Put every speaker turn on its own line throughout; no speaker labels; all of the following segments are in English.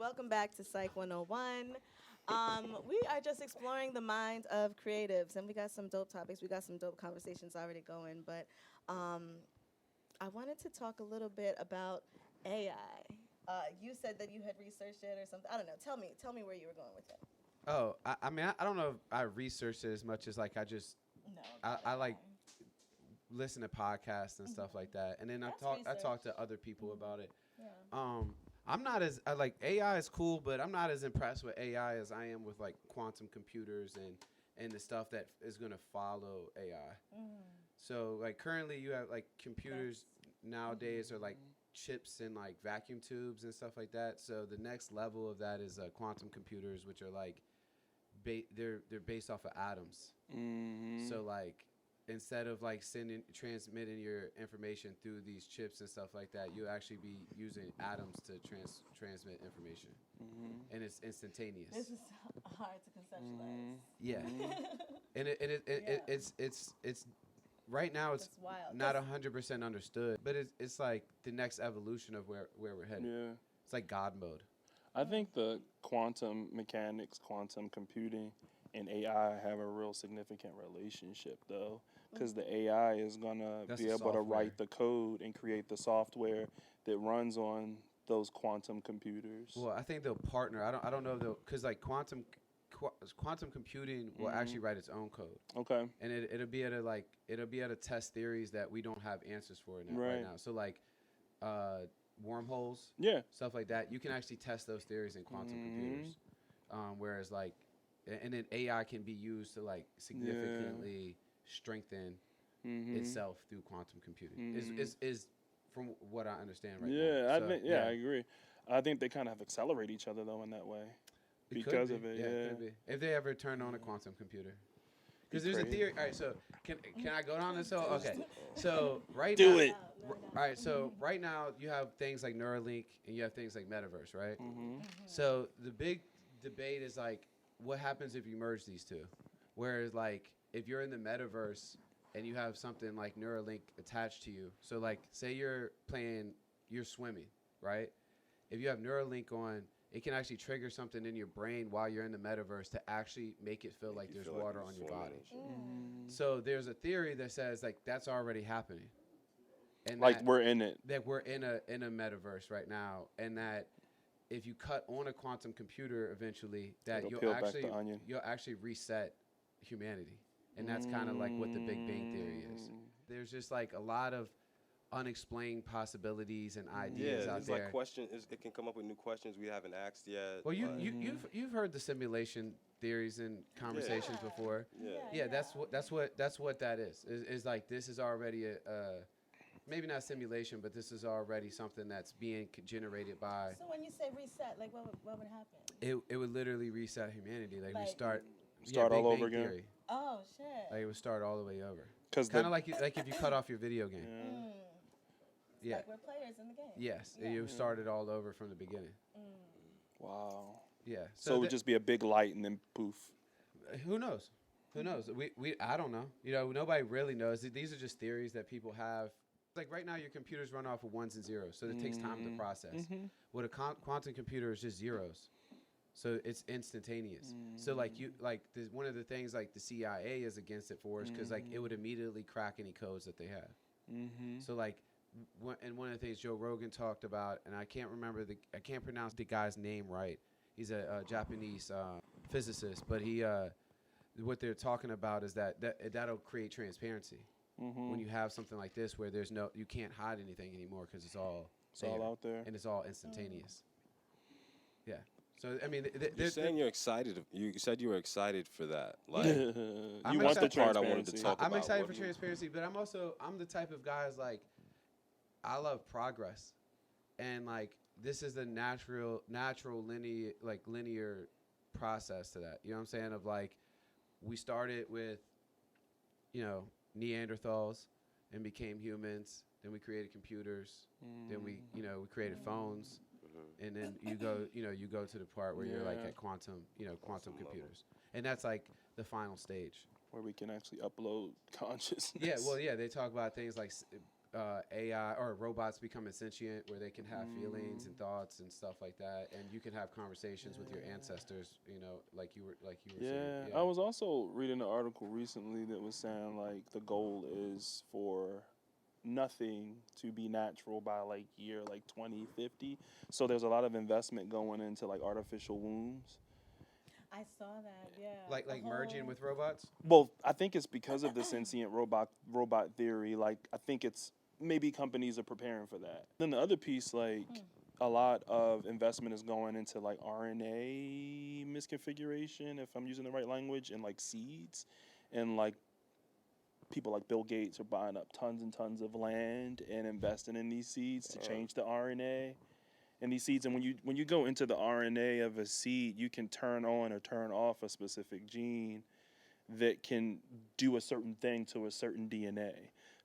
Welcome back to Psych 101. We are just exploring the minds of creatives, and we got some dope topics. We got some dope conversations already going, but I wanted to talk a little bit about AI. You said that you had researched it or something. I don't know. Tell me where you were going with it.
Oh, I don't know if I researched it as much as like I just
No,
I like listen to podcasts and stuff like that, and then
That's
I talk
research.
to other people about it.
Yeah.
I'm not as I like AI is cool, but I'm not as impressed with AI as I am with like quantum computers and the stuff that is gonna follow AI. So like currently you have like computers nowadays are like chips and like vacuum tubes and stuff like that. So the next level of that is quantum computers, which are like they're based off of atoms. So like instead of like transmitting your information through these chips and stuff like that, you'll actually be using atoms to transmit information, and it's instantaneous.
This is hard to conceptualize.
Yeah, and it's right now it's
It's wild.
not 100% understood, but it's like the next evolution of where we're headed.
Yeah.
It's like God mode.
I think the quantum mechanics, quantum computing, and AI have a real significant relationship, though, because the AI is going to
That's
be
the
able to
software.
write the code and create the software that runs on those quantum computers.
Well, I think they'll partner. I don't know if they'll, because like quantum computing will actually write its own code,
Okay.
and it'll be able to test theories that we don't have answers for right
Right.
now. So like wormholes,
Yeah.
stuff like that, you can actually test those theories in quantum computers. Whereas like, and then AI can be used to like significantly strengthen itself through quantum computing. Is from what I understand right now.
Yeah,
So,
I think. Yeah, I agree. I think they kind of accelerate each other though in that way,
It could
because
be.
of it.
Yeah,
Yeah.
it could be. If they ever turn on a quantum computer. Because
Be
there's a
crazy.
theory. All right, so can I go down this? So okay, so right
Do
now,
it.
all right, so right now you have things like Neuralink and you have things like Metaverse, right? So the big debate is like, what happens if you merge these two? Whereas like if you're in the Metaverse and you have something like Neuralink attached to you, so like say you're swimming, right? If you have Neuralink on, it can actually trigger something in your brain while you're in the Metaverse to actually make it feel like there's water on your body. So there's a theory that says like that's already happening, and
Like we're in it.
that we're in a metaverse right now, and that if you cut on a quantum computer eventually, that
It'll peel back the
you'll
onion.
actually reset humanity, and that's kind of like what the Big Bang theory is. There's just like a lot of unexplained possibilities and ideas out
it's
there.
like questions. It can come up with new questions we haven't asked yet.
Well,
but-
you've heard the simulation theories and conversations
Yeah.
before.
Yeah.
Yeah, that's what that is. Is like this is already a maybe not simulation, but this is already something that's being generated by.
So when you say reset, like what would happen?
It would literally reset humanity. Like we
Like-
start
Start
Big
all
Bang
over again.
theory.
Oh shit.
Like it would start all the way over.
Because
Kind of like if you cut off your video game. Yeah.
Like we're players in the game.
Yes,
Yeah.
you started all over from the beginning.
Wow.
Yeah.
So it would just be a big light and then poof.
Who knows? Who knows? I don't know. You know, nobody really knows. These are just theories that people have. Like right now, your computers run off of ones and zeros, so it takes time to process. What a quantum computer is just zeros, so it's instantaneous. So like one of the things like the CIA is against it for is because like it would immediately crack any codes that they have. So like, and one of the things Joe Rogan talked about, and I can't pronounce the guy's name right. He's a Japanese physicist, but what they're talking about is that'll create transparency when you have something like this where you can't hide anything anymore because it's all
out there.
and it's all instantaneous. Yeah. So I mean,
You're saying you're excited. You said you were excited for that. Like
You
I'm
want the
excited-
part I wanted to
transparency.
talk
I'm
about
excited
what
for
you-
transparency, but I'm the type of guys like I love progress, and like this is the natural linear process to that. You know what I'm saying? Of like we started with Neanderthals and became humans. Then we created computers. Then we created phones. And then you go to the part where you're like
Yeah.
at quantum computers, and that's like the final stage.
Where we can actually upload consciousness.
Yeah, well, yeah, they talk about things like AI or robots becoming sentient, where they can have feelings and thoughts and stuff like that, and you can have conversations with your ancestors. Like you were saying.
I was also reading an article recently that was saying like the goal is for nothing to be natural by like year like 2050. So there's a lot of investment going into like artificial wombs.
I saw that. Yeah.
Like merging with robots.
Well, I think it's because of the sentient robot theory. Like I think it's maybe companies are preparing for that. Then the other piece, like a lot of investment is going into like RNA misconfiguration, if I'm using the right language, and like seeds, and like people like Bill Gates are buying up tons and tons of land and investing in these seeds to change the RNA in these seeds. And when you go into the RNA of a seed, you can turn on or turn off a specific gene that can do a certain thing to a certain DNA.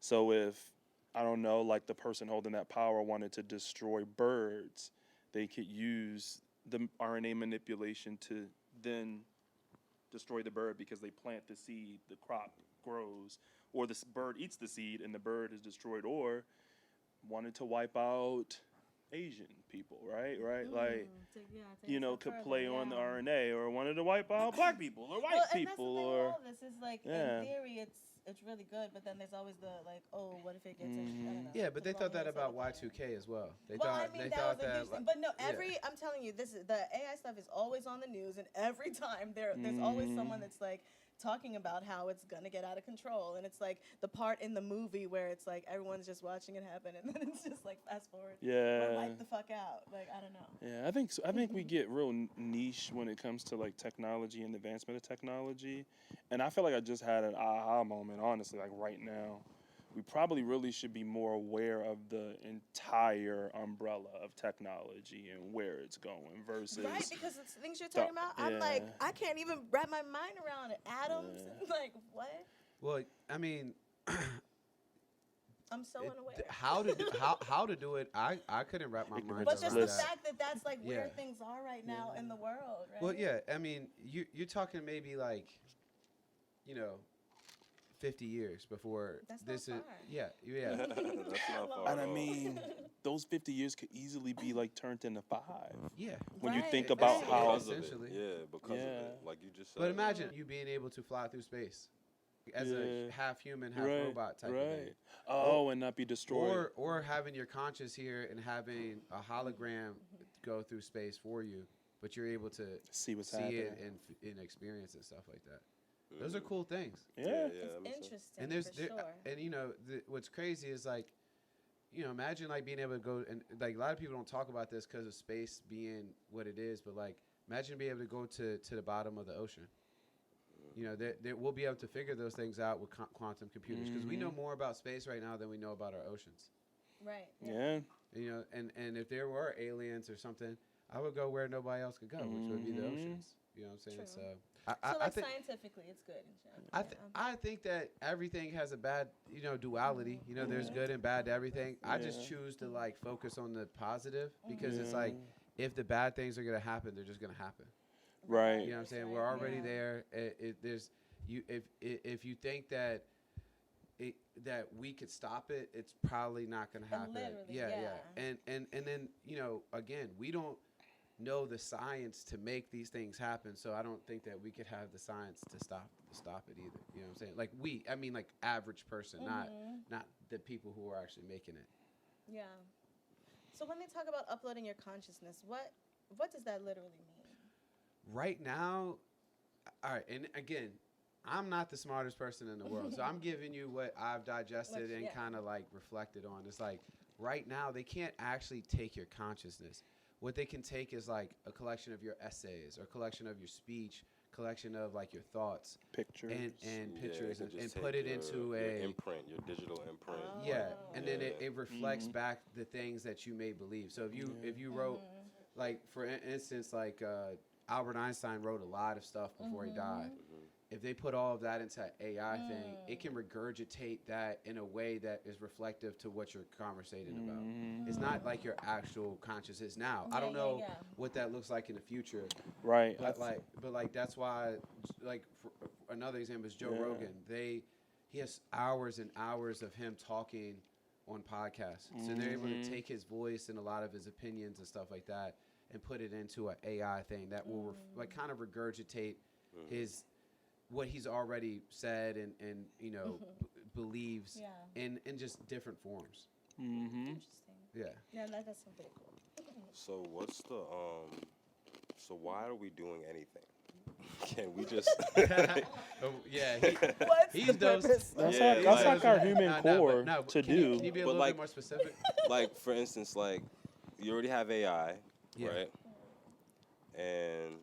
So if, I don't know, like the person holding that power wanted to destroy birds, they could use the RNA manipulation to then destroy the bird because they plant the seed, the crop grows, or this bird eats the seed and the bird is destroyed, or wanted to wipe out Asian people, right? Like, could play on the RNA, or wanted to wipe out black people or white people,
that's the thing
or
with all this is like in theory it's really good, but then there's always the like, oh, what if it gets I don't know,
Yeah, but they thought that about Y2K as well. They thought that.
But no, I'm telling you, this is the AI stuff is always on the news, and every time there's always someone that's like talking about how it's gonna get out of control, and it's like the part in the movie where it's like everyone's just watching it happen, and then it's just like fast forward, or wipe the fuck out. Like I don't know.
Yeah, I think we get real niche when it comes to like technology and advancement of technology, and I feel like I just had an aha moment. Honestly, like right now, we probably really should be more aware of the entire umbrella of technology and where it's going versus
right, because it's things you're talking about. I'm like, I can't even wrap my mind around it. Atoms, like what?
Well, I mean,
I'm so unaware.
How to do it? I couldn't wrap my mind
But
around
just the
that.
fact that that's like where things are right now in the world, right?
Well, yeah. I mean, you're talking maybe like, 50 years before
that's
this
not
is.
far.
Yeah.
That's not far.
And
at
I
all.
mean, those 50 years could easily be like turned into 5.
Yeah.
When you
Right,
think
right.
about how
because of it.
essentially.
Yeah, because of it. Like you just said.
But imagine you being able to fly through space as a half human, half robot type of thing.
Oh, and not be destroyed.
Or having your conscious here and having a hologram go through space for you, but you're able to
see what's
see
happening.
it and experience and stuff like that. Those are cool things.
Yeah.
It's interesting.
And there's
for sure.
and what's crazy is like, imagine like being able to go and like a lot of people don't talk about this because of space being what it is, but like imagine being able to go to the bottom of the ocean. We'll be able to figure those things out with quantum computers because we know more about space right now than we know about our oceans.
Right.
Yeah.
And if there were aliens or something, I would go where nobody else could go, which would be the oceans. You know what I'm saying?
True.
So
So
I
like
think
scientifically, it's good. And shit.
I think that everything has a bad, duality. There's good and bad to everything. I just choose to like focus on the positive because it's like if the bad things are gonna happen, they're just gonna happen.
Right.
You know what I'm saying? We're already there. If you think that that we could stop it, it's probably not gonna happen. And then again, we don't know the science to make these things happen, so I don't think that we could have the science to stop it either. You know what I'm saying? Like I mean like average person, not the people who are actually making it.
Yeah. So when they talk about uploading your consciousness, what does that literally mean?
Right now, all right, and again, I'm not the smartest person in the world, so I'm giving you what I've digested and kind of like reflected on. It's like right now they can't actually take your consciousness. What they can take is like a collection of your essays or collection of your speech, collection of like your thoughts,
pictures
and pictures,
and
put it into
your imprint, your digital imprint.
And then it reflects back the things that you may believe. So if you wrote, like for instance, like Albert Einstein wrote a lot of stuff before he died. If they put all of that into an AI thing, it can regurgitate that in a way that is reflective to what you're conversating about. It's not like your actual consciousness now. I don't know what that looks like in the future.
Right.
But like that's why, like for another example is Joe Rogan. He has hours and hours of him talking on podcasts. So they're able to take his voice and a lot of his opinions and stuff like that and put it into an AI thing that will like kind of regurgitate his what he's already said and you know believes in just different forms.
Interesting.
Yeah.
Yeah, that's pretty cool.
So what's the so why are we doing anything? Can we just
Yeah,
What's
he's
the
those.
purpose?
That's
Yeah,
like our
like-
human core
but
to
can
do.
Can you be a
But
little
like-
bit more specific?
like for instance, like you already have AI,
Yeah.
right? And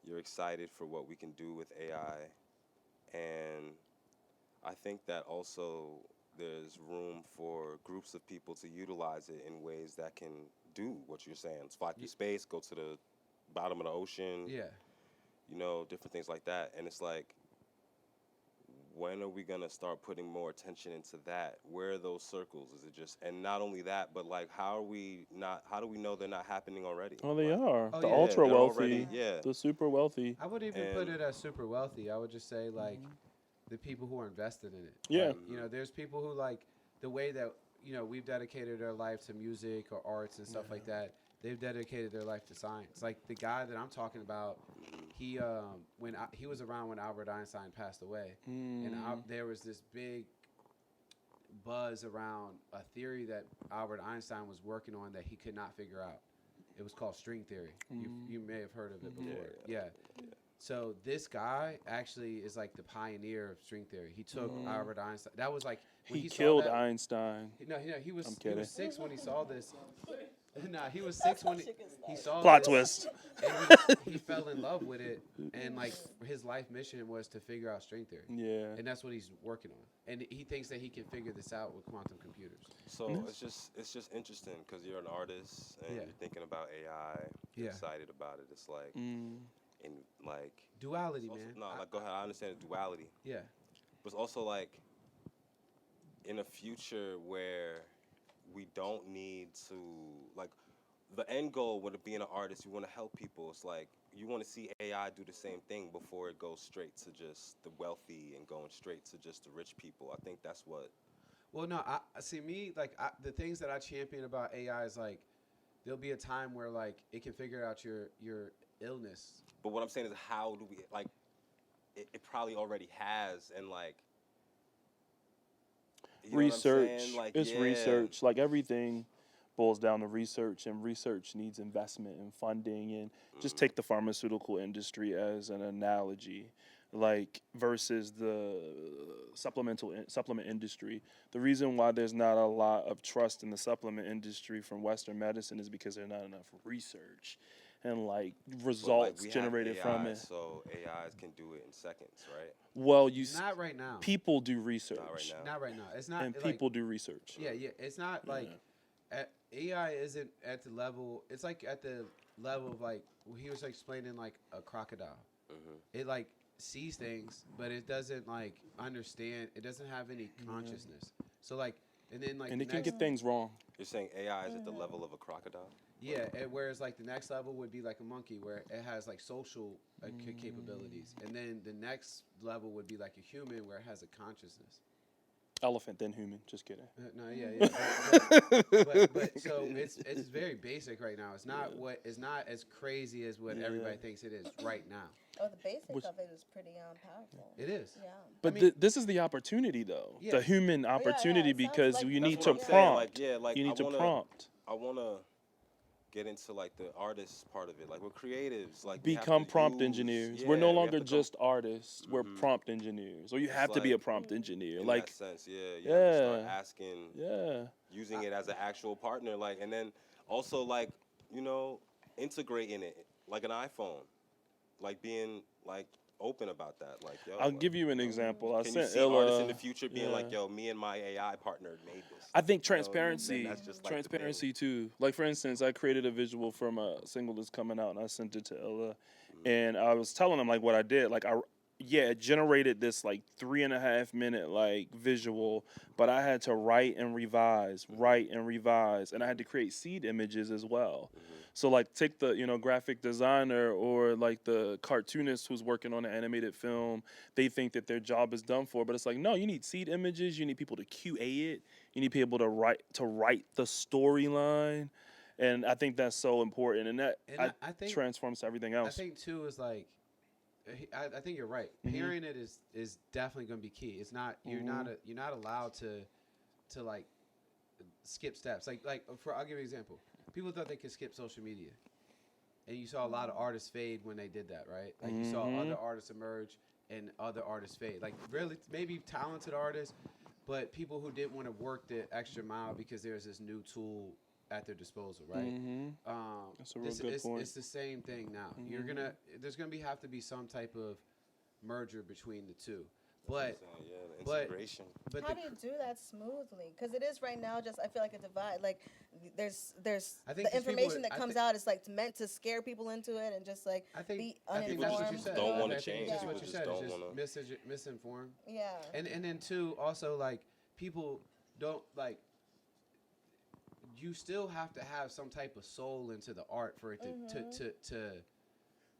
you're excited for what we can do with AI. And I think that also there's room for groups of people to utilize it in ways that can do what you're saying. Fly through space, go to the bottom of the ocean,
Yeah.
you know, different things like that. And it's like, when are we gonna start putting more attention into that? Where are those circles? Is it just, and not only that, but like, how do we know they're not happening already?
Oh, they
Like,
are.
Oh,
The
yeah.
ultra
they're
wealthy,
already- yeah.
the super wealthy.
I wouldn't even put
And-
it as super wealthy. I would just say like the people who are invested in it.
Yeah.
Like, you know, there's people who like the way that you know we've dedicated our life to music or arts and stuff like that. They've dedicated their life to science. Like the guy that I'm talking about, he he was around when Albert Einstein passed away, and there was this big buzz around a theory that Albert Einstein was working on that he could not figure out. It was called string theory. You may have heard of it before. Yeah. So this guy actually is like the pioneer of string theory. He took Albert Einstein. That was like when
He
saw
killed
that,
Einstein.
No, he
I'm
was
kidding.
6 when he saw this. Nah, he was 6 when he saw
Plot
this,
twist.
and he fell in love with it, and like his life mission was to figure out string theory,
Yeah.
and that's what he's working on. And he thinks that he can figure this out with quantum computers.
So it's just interesting because you're an artist and
Yeah.
you're thinking about AI, you're
Yeah.
excited about it. It's like,
Mm.
in like,
Duality,
also,
man.
no, like go ahead. I understand the duality,
Yeah.
but it's also like in a future where we don't need to like the end goal with being an artist. You want to help people. It's like you want to see AI do the same thing before it goes straight to just the wealthy and going straight to just the rich people. I think that's what.
Well, no, I see me like the things that I champion about AI is like there'll be a time where like it can figure out your illness.
But what I'm saying is, how do we like? It probably already has, and like you know what I'm
Research.
saying? Like,
It's
yeah.
research. Like everything boils down to research, and research needs investment and funding. And just take the pharmaceutical industry as an analogy, like versus the supplement industry. The reason why there's not a lot of trust in the supplement industry from Western medicine is because there's not enough research and like
But,
results
we have
generated from
AI,
it.
So AIs can do it in seconds, right?
Well,
Not right now.
people do research,
now.
Not right now. It's not.
and
like,
people do research.
Yeah, yeah. It's not like AI isn't at the level. It's like at the level of like he was explaining like a crocodile. It like sees things, but it doesn't like understand. It doesn't have any consciousness. So like, and then like
And
the
it can
next-
get things wrong.
You're saying AI is at the level of a crocodile?
Yeah, whereas like the next level would be like a monkey, where it has like social capabilities, and then the next level would be like a human, where it has a consciousness.
Elephant, then human. Just kidding.
No, yeah. But so it's very basic right now. It's not as crazy as what everybody thinks it is right now.
Oh, the basic
Which-
of it is pretty powerful.
It is.
Yeah.
But
mean-
this is the opportunity, though.
Yeah.
The human
yeah,
opportunity,
it sounds
because
like
you
that's
need
what
to
I'm saying,
prompt.
like, yeah, like,
you need
I
to
wanna-
prompt.
I want to get into like the artist part of it. Like we're creatives. Like we have
Become
to
prompt
use-
engineers.
yeah,
We're no
we have
longer
to come-
just artists. We're prompt engineers. Or you have to be a
like,
prompt engineer.
in
Like,
that sense, yeah, you have to start
Yeah.
asking,
yeah.
using it as an actual partner, like, and then also like, you know, integrating it like an iPhone, like being like open about that, like, yo.
I'll
like,
give you an
know,
example. I
Can you
sent
see artists in
Illa.
the future being like,
yeah.
yo, me and my AI partner made this?
I think
You know, and then
transparency,
that's just, like, the thing.
transparency too. Like for instance, I created a visual from a single that's coming out, and I sent it to Illa, and I was telling him like what I did. Like it generated this like 3.5 minute like visual, but I had to write and revise, and I had to create seed images as well. So like take the graphic designer or like the cartoonist who's working on an animated film, they think that their job is done for, but it's like no, you need seed images, you need people to QA it, You need to be able to write the storyline, and I think that's so important. And that
I think
transforms to everything
I
else.
think too is like, I think you're right. Pairing it is definitely going to be key. It's not you're not allowed to like skip steps. Like I'll give you an example. People thought they could skip social media, and you saw a lot of artists fade when they did that, right? Like you saw other artists emerge and other artists fade. Like really, maybe talented artists, but people who didn't want to work the extra mile because there's this new tool at their disposal, right?
That's a real good point.
It's the same thing now. There's gonna have to be some type of merger between the two, but
the integration.
But
how do you do that smoothly? Because it is right now just I feel like a divide. Like there's
I think
the information that comes out is like meant to scare people into it and just like be
I think that's what you
uninformed.
said.
Don't wanna
I think
change.
That's
People
what you
just
said.
don't
It's just misinformed.
Yeah.
And then too, also like people don't like. You still have to have some type of soul into the art for it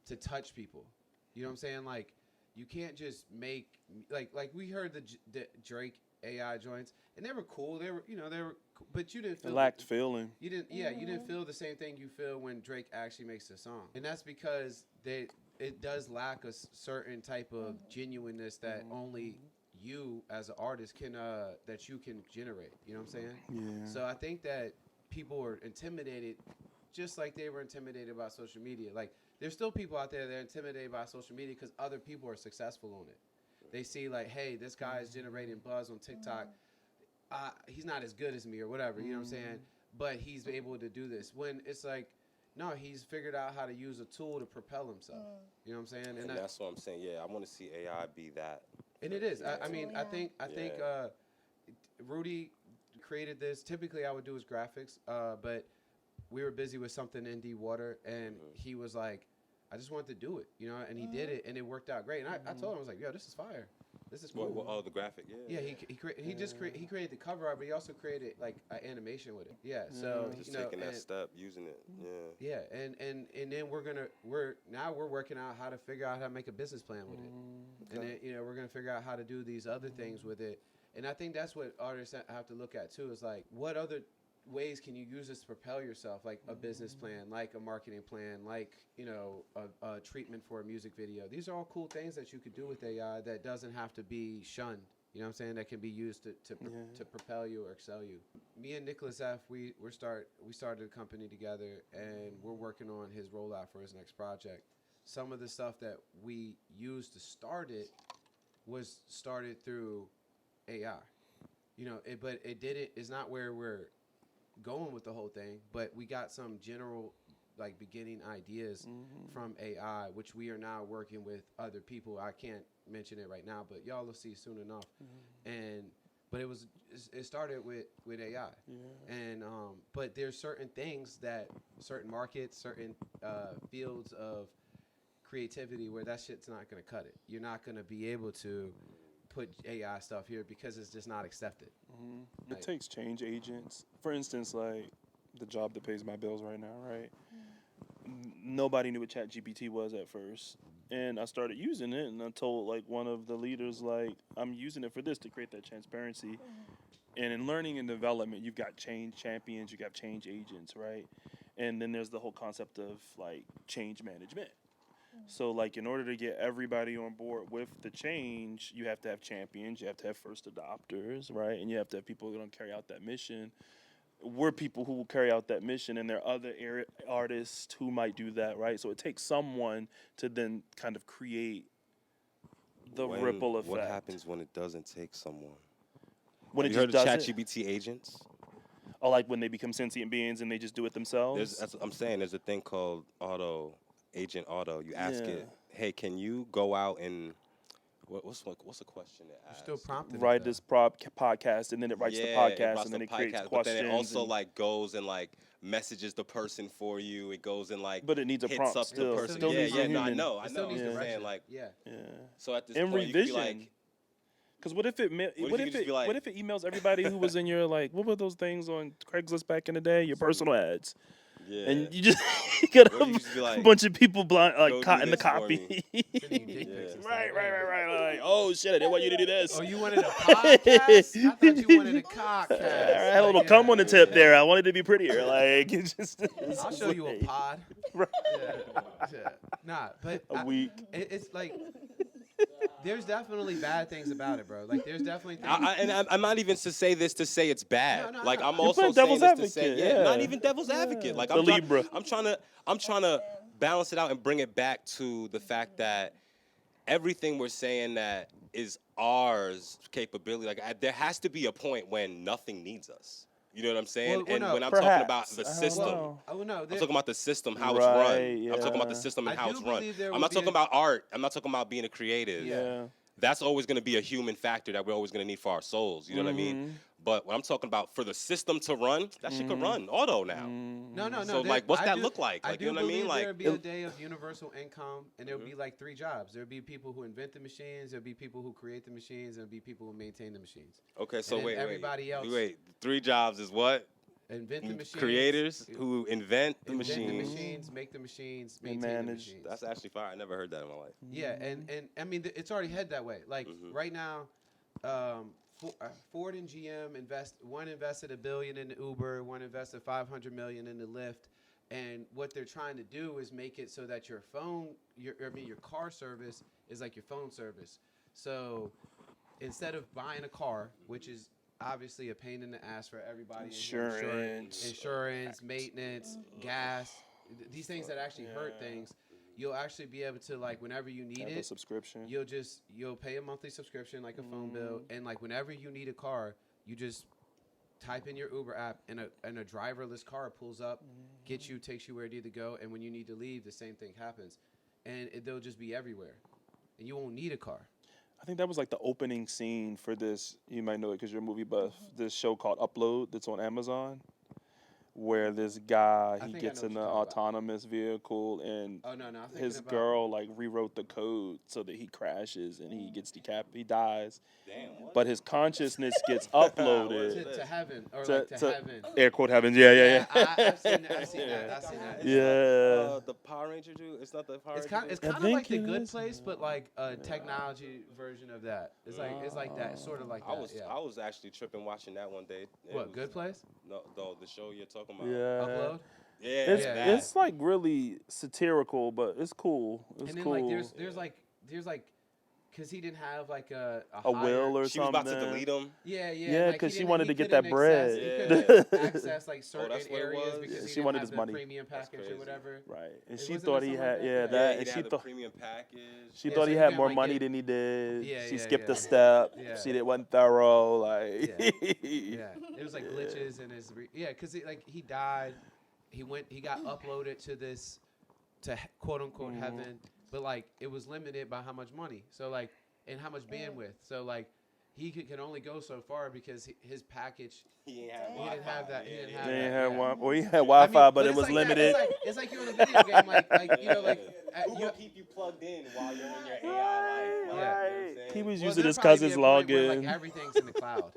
to touch people. You know what I'm saying? Like you can't just make like we heard the Drake AI joints and they were cool. They were cool, but you didn't feel
It lacked feeling.
You didn't you didn't feel the same thing you feel when Drake actually makes a song. And that's because it does lack a certain type of genuineness that only you as an artist can that you can generate. You know what I'm saying?
Yeah.
So I think that people are intimidated just like they were intimidated by social media. Like there's still people out there that are intimidated by social media because other people are successful on it. They see like, hey, this guy is generating buzz on TikTok. He's not as good as me or whatever, you know what I'm saying? But he's able to do this. When it's like, no, he's figured out how to use a tool to propel himself. You know what I'm saying?
And that's what I'm saying. Yeah, I want to see AI be that.
And it is. I mean, I think Rudy created this. Typically, I would do his graphics, but we were busy with something in Water, and he was like, I just wanted to do it, and he did it, and it worked out great. And I told him, I was like, yo, this is fire. This is cool.
The graphic, yeah.
Yeah, he created the cover art, but he also created like an animation with it. Yeah, so
just taking that step, using it.
Yeah, and then we're working out how to figure out how to make a business plan with it, and then we're gonna figure out how to do these other things with it. And I think that's what artists have to look at too. Is like, what other ways can you use this to propel yourself? Like a business plan, like a marketing plan, like a treatment for a music video. These are all cool things that you could do with AI that doesn't have to be shunned. You know what I'm saying? That can be used to propel you or excel you. Me and Nicholas F. We started a company together, and we're working on his rollout for his next project. Some of the stuff that we used to start it was started through AI. But it didn't. It's not where we're going with the whole thing. But we got some general like beginning ideas from AI, which we are now working with other people. I can't mention it right now, but y'all will see soon enough. But it started with AI, and but there's certain things that certain markets, certain fields of creativity where that shit's not gonna cut it. You're not gonna be able to put AI stuff here because it's just not accepted.
It takes change agents. For instance, like the job that pays my bills right now, right? Nobody knew what ChatGPT was at first. And I started using it, and I told like one of the leaders, like, I'm using it for this to create that transparency. And in learning and development, you've got change champions, you got change agents, right? And then there's the whole concept of like change management. So like in order to get everybody on board with the change, you have to have champions, you have to have first adopters, right? And you have to have people who are going to carry out that mission. We're people who will carry out that mission, and there are other artists who might do that, right? So it takes someone to then kind of create the ripple effect.
What happens when it doesn't take someone?
When
Have
it
you heard
just
of
does it?
ChatGPT agents?
Or like when they become sentient beings and they just do it themselves?
That's what I'm saying. There's a thing called Agent Auto. You ask it, hey, can you go out and what's a question it asks?
Still prompting.
Write this podcast, and then it writes the podcast, and then it creates questions.
But then it also like goes and like messages the person for you. It goes and like
but it needs a
hits
prompt
up
still.
the person.
Still needs a
I
human.
know.
It still needs
I'm
direction.
saying like
Yeah.
So at this
And
point, you could be
revision.
like,
Because what if it emails everybody who was in your like what were those things on Craigslist back in the day? Your personal ads.
Yeah.
And you just got
Or you just be
a
like,
bunch of people blind,
"Go do
caught in the
this for
copy.
me."
Sending you dick pics and stuff,
Right.
yeah.
Like, oh shit, I didn't want you to do this.
Oh, you wanted a podcast? I thought you wanted a cockcast.
I had a little cum on the tip there. I wanted it to be prettier. Like, it's just.
I'll show you a pod.
Right.
Yeah. Nah, but
A week.
it's like there's definitely bad things about it, bro. Like there's definitely things.
I'm not even to say this to say it's bad.
No,
like
no.
I'm
You're
also
playing
saying
devil's
this to say,
advocate,
yeah, not
yeah.
even devil's advocate. Like
The
I'm trying,
Libra.
I'm trying to balance it out and bring it back to the fact that everything we're saying that is ours capability. Like there has to be a point when nothing needs us. You know what I'm saying?
Well,
and
no,
when I'm talking about
perhaps.
the
I don't
system.
know.
Oh no,
I'm talking about the system, how it's
Right,
run. I'm talking about the
yeah.
system and
I
how
do
it's run.
believe there
I'm
would
not
be
talking
a-
about art. I'm not talking about being a creative.
Yeah.
That's always going to be a human factor that we're always going to need for our souls. You know what I mean? But what I'm talking about for the system to run, that shit could run auto now.
No.
So,
there-
like, what's
I
that
do-
look like? Like,
do
you know what I mean?
believe
Like,
there would be a day of universal income, and there would be like 3 jobs. There would be people who invent the machines. There would be people who create the machines. There would be people who maintain the machines.
okay, so
and then
wait,
everybody else-
Wait, 3 jobs is what?
Invent the machines.
Creators who invent the
invent the
machines.
machines, make the machines,
And
maintain the
manage.
machines.
That's actually fire. I never heard that in my life.
Yeah, and I mean it's already head that way. Like right now, Ford and GM invested $1 billion in Uber, one invested $500 million in the Lyft, and what they're trying to do is make it so that your car service is like your phone service. So instead of buying a car, which is obviously a pain in the ass for everybody, insurance, maintenance, gas, these things that actually hurt things. You'll actually be able to, like, whenever you need
Have a
it,
subscription.
you'll pay a monthly subscription like a phone bill, and like whenever you need a car, you just type in your Uber app, and a driverless car pulls up, takes you where you need to go, and when you need to leave, the same thing happens, and they'll just be everywhere, and you won't need a car.
I think that was like the opening scene for this. You might know it because you're a movie buff. This show called Upload that's on Amazon, where this guy
I
he
think I
gets
know
in
what
an
you're talking about.
autonomous vehicle and
Oh no, I'm thinking
his
about
girl like rewrote the code so that he crashes and he gets he dies.
Damn.
But his consciousness gets
to
uploaded.
heaven or
To-
like to
to-
heaven.
Air quote heaven. Yeah.
I've seen that. I've seen that.
Yeah.
The Power Ranger dude? It's not the Power
It's
Ranger
kind
dude?
of
think
like the
it
Good
is.
Place, but like a technology version of that. It's like that, sort of like that.
I was actually tripping watching that one day. It
What,
was-
Good Place?
No, the show you're talking about.
Yeah.
Upload?
Yeah,
It's
that.
it's like really satirical, but it's cool. It's
And then
cool.
like there's like because he didn't have like a
a will or
She was
something.
about to delete him.
Yeah,
Yeah,
like,
'cause
he
she
didn't-
wanted
he
to get
couldn't
that bread.
access- He
Yeah.
couldn't access like certain
that's what it
areas
was?
because
Yeah,
he
she
didn't
wanted
have
his
the
money.
premium
That's
package or
crazy.
whatever.
Right, and
It
she
wasn't
thought he
something
had
like that?
that,
Yeah,
and
he
she
had the
thought
premium package.
she
Yeah,
thought
so
he
you
had
can,
more
like,
money
get-
than he did.
Yeah,
She
yeah,
skipped
yeah.
a step.
Yeah.
She did one thorough. Like
Yeah, it was like glitches in his. Because he died. He got uploaded to this, quote unquote heaven, but like it was limited by how much money. So like and how much bandwidth. So like he could only go so far because his package.
He
He didn't have that. He didn't have
they
that.
ain't had
yeah.
one. Well, he had
I mean,
Wi-Fi, but it
it's
was
like that.
limited.
It's like you're in a video game, like you know, like
Who will keep you plugged in while you're in your AI life? Like, you know what I'm
Right.
saying?
He was
well,
using
there'll
his
probably be
cousin's
a point where,
login.
like everything's in the cloud.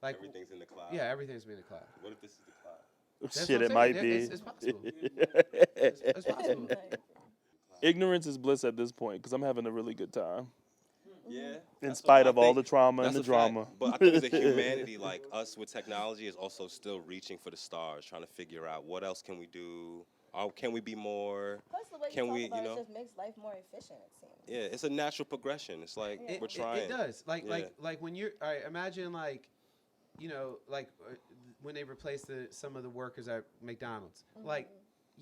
Like
Everything's in the cloud.
yeah, everything's in the cloud.
What if this is the cloud?
That's
Shit,
what
it
I'm
might
saying.
be.
It's possible. It's possible.
Ignorance is bliss at this point because I'm having a really good time.
Yeah.
In spite of all the trauma and
That's
the
a fact.
drama.
But I think as a humanity, like us with technology, is also still reaching for the stars, trying to figure out what else can we do. Or can we be more?
Plus, the way
Can
you
we,
talk about
you
it
know?
just makes life more efficient, it seems.
Yeah, it's a natural progression. It's like we're trying.
It does. Like
Yeah.
like when you're. All right, imagine like, you know, like when they replaced some of the workers at McDonald's. Like,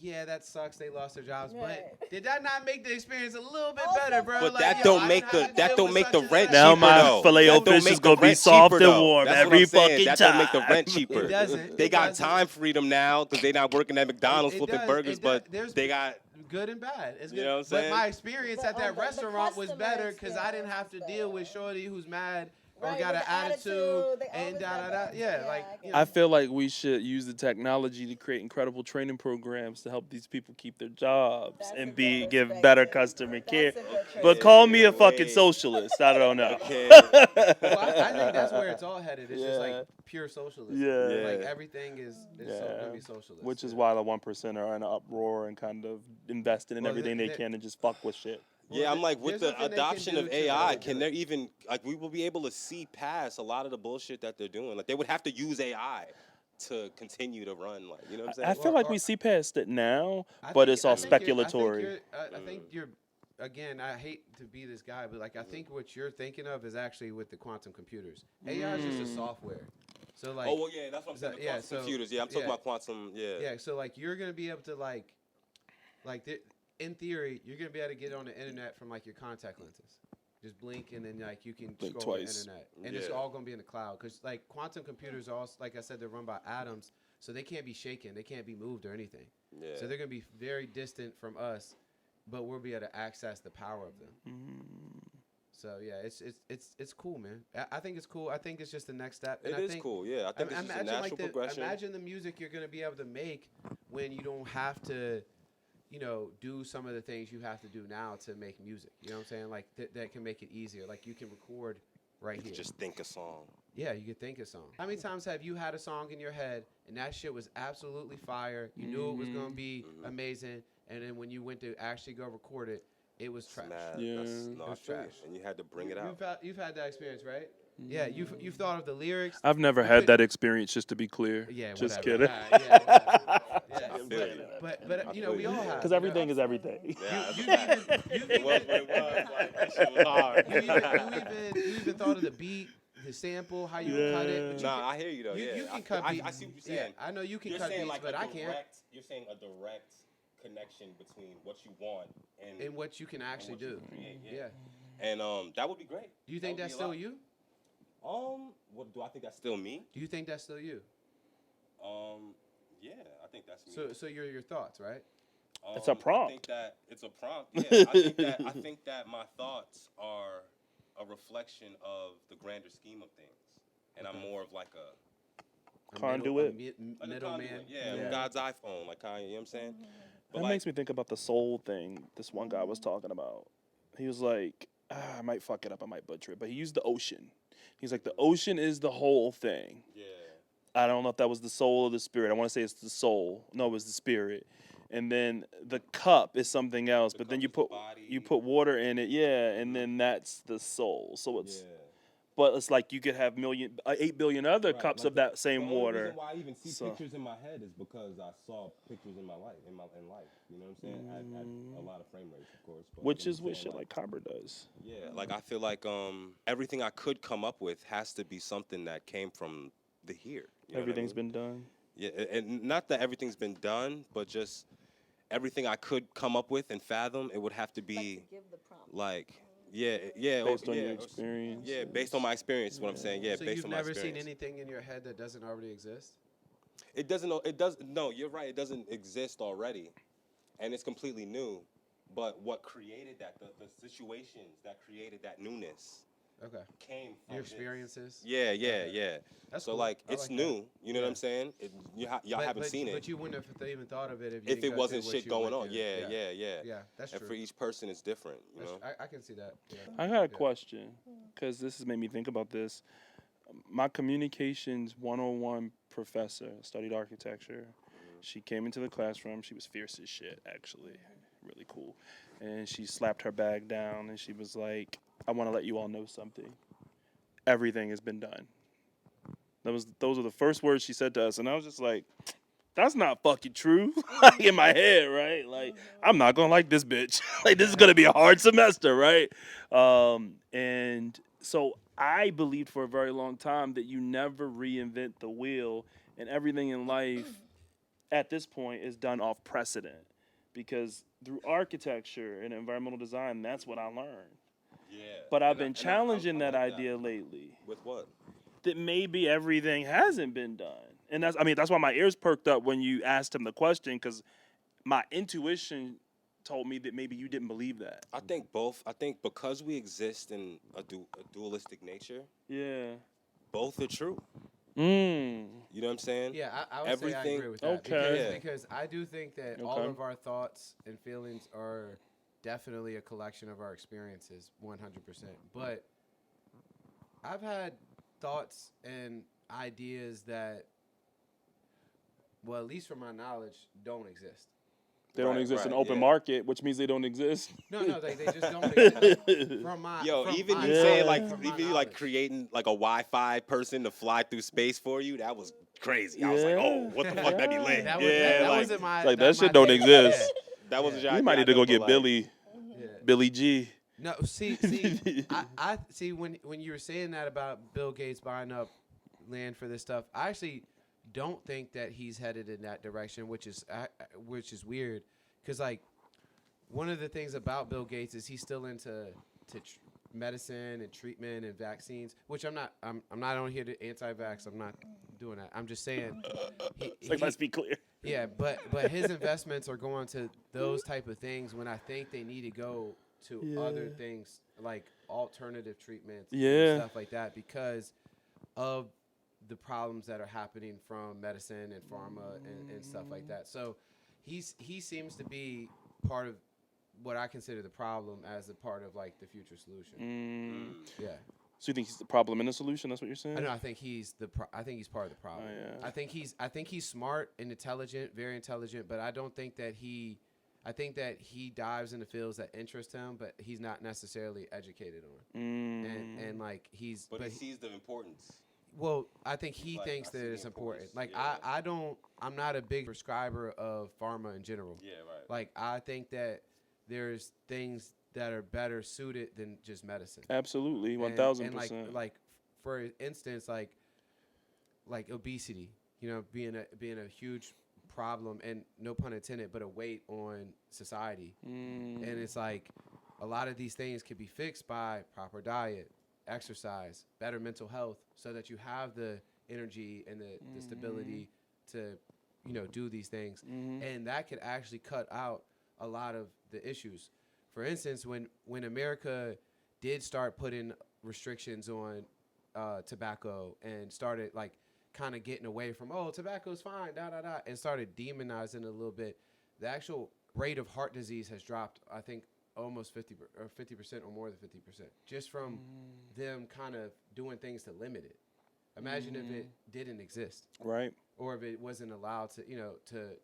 yeah, that sucks. They lost their jobs,
Right.
but did that not make the experience a little bit
Also
better, bro?
But
Like,
that
yo,
don't
I
make
didn't
the
have to
that
deal
don't
with
make the
such and
rent
such.
Now
cheaper
my
though.
filet
That
o
don't
fish
make
is
the
gonna be
rent
soft
cheaper,
and
though.
warm
That's what
every
I'm saying.
fucking
That
time.
don't make the rent cheaper.
It doesn't.
They
It
got
doesn't.
time freedom now because they're not working at McDonald's
It
flipping
does.
burgers,
It
but
does. There's
they got.
good and bad. It's
You
good.
know what I'm
but
saying?
my experience
But
at that
the
restaurant was
customer
better because I didn't
experience
have to
is
deal
better.
with Shorty who's mad or
Right,
got an
with the
attitude,
they
and
always
da
got
da da.
that.
Yeah,
Yeah,
like
I get
you
it.
know.
I feel like we should use the technology to create incredible training programs to help these people keep their jobs
That's a
and
good
give better
perspective.
customer care.
That's a good
But call
perspective.
me a fucking
wait.
socialist. I don't know.
Okay.
Well, I think that's where it's all headed. It's just like
Yeah.
pure socialism.
Yeah.
Like
Yeah.
everything is gonna be socialist.
Which is
yeah.
why the 1% are in an uproar and kind of investing in
Well,
everything they
the-
can and just fuck with shit.
Well,
Yeah, I'm like, with
there's
the
nothing they can
adoption
do
of
to
AI,
really
can
do
there
it.
even, like, we will be able to see past a lot of the bullshit that they're doing? Like, they would have to use AI to continue to run, like, you know what I'm
I
saying?
feel like
Or-
we see past it now,
I
but
think-
it's all
I think you're-
speculatory.
I think you're, again, I hate to be this guy, but like I think what you're thinking of is actually with the quantum computers. AI is just a software. So like,
Oh, well, yeah, that's what I'm saying. The
yeah,
quantum
so-
computers. Yeah, I'm talking
yeah.
about quantum, yeah.
yeah. So like you're gonna be able to in theory, you're gonna be able to get on the internet from like your contact lenses. Just blink and then like you can
Blink
scroll
twice.
the internet, and it's
Yeah.
all gonna be in the cloud. Cause like quantum computers are also, like I said, they're run by atoms, so they can't be shaken, they can't be moved or anything.
Yeah.
So they're gonna be very distant from us, but we'll be able to access the power of them. So yeah, it's cool, man. I think it's cool. I think it's just the next step. And
It
I
is
think,
cool, yeah. I think it's just a natural progression.
Imagine the music you're gonna be able to make when you don't have to, do some of the things you have to do now to make music. You know what I'm saying? Like that can make it easier. Like you can record right
You
here.
can just think a song.
Yeah, you could think a song. How many times have you had a song in your head and that shit was absolutely fire? You knew it was gonna be amazing, and then when you went to actually go record it, it was trash.
Mad.
Yeah.
That's,
It
no, I
was
feel you.
trash.
And you had to bring it out.
You've had that experience, right? Yeah, you've thought of the lyrics.
I've never
You
had
could-
that experience, just to be clear.
Yeah,
just
whatever.
kidding.
Yeah.
I feel you.
But
I
we
feel you.
all have.
Because everything is everything.
Yeah, that's a
You
fact.
even
It was what it was. Like, that shit was hard.
you even thought of the beat, the sample, how you would cut it. But you
Nah, I hear you though.
you,
Yeah,
you can
I,
cut
I,
beats.
I see what you're saying.
Yeah, I know you can
You're
cut
saying
beats,
like
but
a
I can't.
direct. You're saying a direct connection between what you want
And what you can actually
what you
do.
can create,
Yeah.
And that would be great.
Do you think
That would
that's
be a
still
lot.
you?
What do I think that's still me?
Do you think that's still you?
Yeah, I think that's me.
So you're your thoughts, right?
It's a prompt.
I think that it's a prompt. Yeah, I think that my thoughts are a reflection of the grander scheme of things, and I'm more of like a
Conduit.
like a
Middleman.
conduit. Yeah, I'm God's iPhone, like Kanye. You know what I'm saying? But
That
like,
makes me think about the soul thing this one guy was talking about. He was like, I might fuck it up, I might butcher it, but he used the ocean. He's like, the ocean is the whole thing.
yeah,
I don't know if that was the soul or the spirit. I want to say it's the soul. No, it was the spirit. And then the cup is something else, but then
cup
you
is the
put
body.
water in it, yeah, and then that's the soul. So it's but it's like you could have 8 billion other cups of that same water.
The reason why I even see
So-
pictures in my head is because I saw pictures in my life, in life. You know what I'm saying? At a lot of frame rates, of course. But
Which
you know
is
what I'm
what
saying?
shit like Cobra does.
yeah. Like I feel like everything I could come up with has to be something that came from the here. You know what I
Everything's
mean?
been done.
Yeah, and not that everything's been done, but just everything I could come up with and fathom, it would have to be
Give the prompt.
like, yeah,
Based on
yeah,
your experience.
Yeah, based on my experience is what I'm saying. Yeah,
So
based
you've
on my
never seen
experience.
anything in your head that doesn't already exist?
It doesn't. It does. No, you're right. It doesn't exist already, and it's completely new. But what created that? The situations that created that newness
Okay.
came from
Your
this.
experiences?
Yeah, yeah.
That's
so
cool.
like
I
it's
like that.
new. You know what
Yeah.
I'm saying? Y'all haven't seen it.
But you wouldn't have even thought of it if
If
you
it
didn't go
wasn't
through what
shit
you
going
went
on.
through.
Yeah.
Yeah, that's
And
true.
for each person, it's different. You know.
I can see that. Yeah.
I got a
Yeah.
question because this has made me think about this. My communications 101 professor studied architecture. She came into the classroom. She was fierce as shit, actually. Really cool. And she slapped her bag down and she was like, I want to let you all know something. Everything has been done. Those are the first words she said to us. And I was just like, that's not fucking true. Like in my head, right? Like, I'm not gonna like this bitch. Like, this is gonna be a hard semester, right? And so I believed for a very long time that you never reinvent the wheel, and everything in life at this point is done off precedent. Because through architecture and environmental design, that's what I learned.
Yeah.
But I've
And
been
I
challenging
like
that idea lately.
With what?
That maybe everything hasn't been done. And that's why my ears perked up when you asked him the question, because my intuition told me that maybe you didn't believe that.
I think both. I think because we exist in a dualistic nature,
Yeah.
both are true.
Mm.
You know what I'm saying?
Yeah, I would say I
Everything-
agree with that.
Okay.
Yeah.
Because I do think that all
Okay.
of our thoughts and feelings are definitely a collection of our experiences, 100%. But I've had thoughts and ideas that, well, at least from my knowledge, don't exist.
They don't
Right,
exist in
right,
open
yeah.
market, which means they don't exist.
No, they just don't exist. From my
Yo,
from
even
my
you
Yeah.
saying
knowledge,
like,
from my
even you like
knowledge.
creating like a Wi-Fi person to fly through space for you, that was crazy. I was like, oh, what the fuck, that'd be lit.
That
yeah,
that
like,
wasn't my.
Like,
that's
that shit
my
don't
thing.
exist.
that wasn't your
We
idea,
might
I
need to
know,
go
but,
get
like,
Yeah.
Billy G.
No, see, I see when you were saying that about Bill Gates buying up land for this stuff. I actually don't think that he's headed in that direction, which is weird, because like one of the things about Bill Gates is he's still into medicine and treatment and vaccines, which I'm not. I'm not on here to anti-vax. I'm not doing that. I'm just saying.
Like, let's be clear.
Yeah, but his investments are going to those type of things when I think they need to go to other things like alternative treatments
Yeah.
and stuff like that because of the problems that are happening from medicine and pharma and stuff like that. So he seems to be part of what I consider the problem as a part of like the future solution. Yeah.
So you think he's the problem and the solution? That's what you're saying?
I know. I think he's I think he's part of the problem.
Oh, yeah.
I think he's smart and intelligent, very intelligent. But I don't think that he. I think that he dives into fields that interest him, but he's not necessarily educated on. And like he's.
But he sees the importance.
Well, I think he
Like,
thinks
I see
that
the
it's important.
importance,
Like
yeah.
I'm not a big prescriber of pharma in general.
Yeah, right.
Like I think that there's things that are better suited than just medicine.
Absolutely,
And
1000%.
like for instance, like obesity, you know, being a huge problem and no pun intended, but a weight on society. And it's like a lot of these things can be fixed by proper diet, exercise, better mental health, so that you have the energy and the stability to, you know, do these things. And that could actually cut out a lot of the issues. For instance, when America did start putting restrictions on tobacco and started like kind of getting away from, oh, tobacco's fine, and started demonizing it a little bit, the actual rate of heart disease has dropped, I think, almost 50% or more than 50%, just from them kind of doing things to limit it. Imagine if it didn't exist.
Right.
Or if it wasn't allowed to, you know,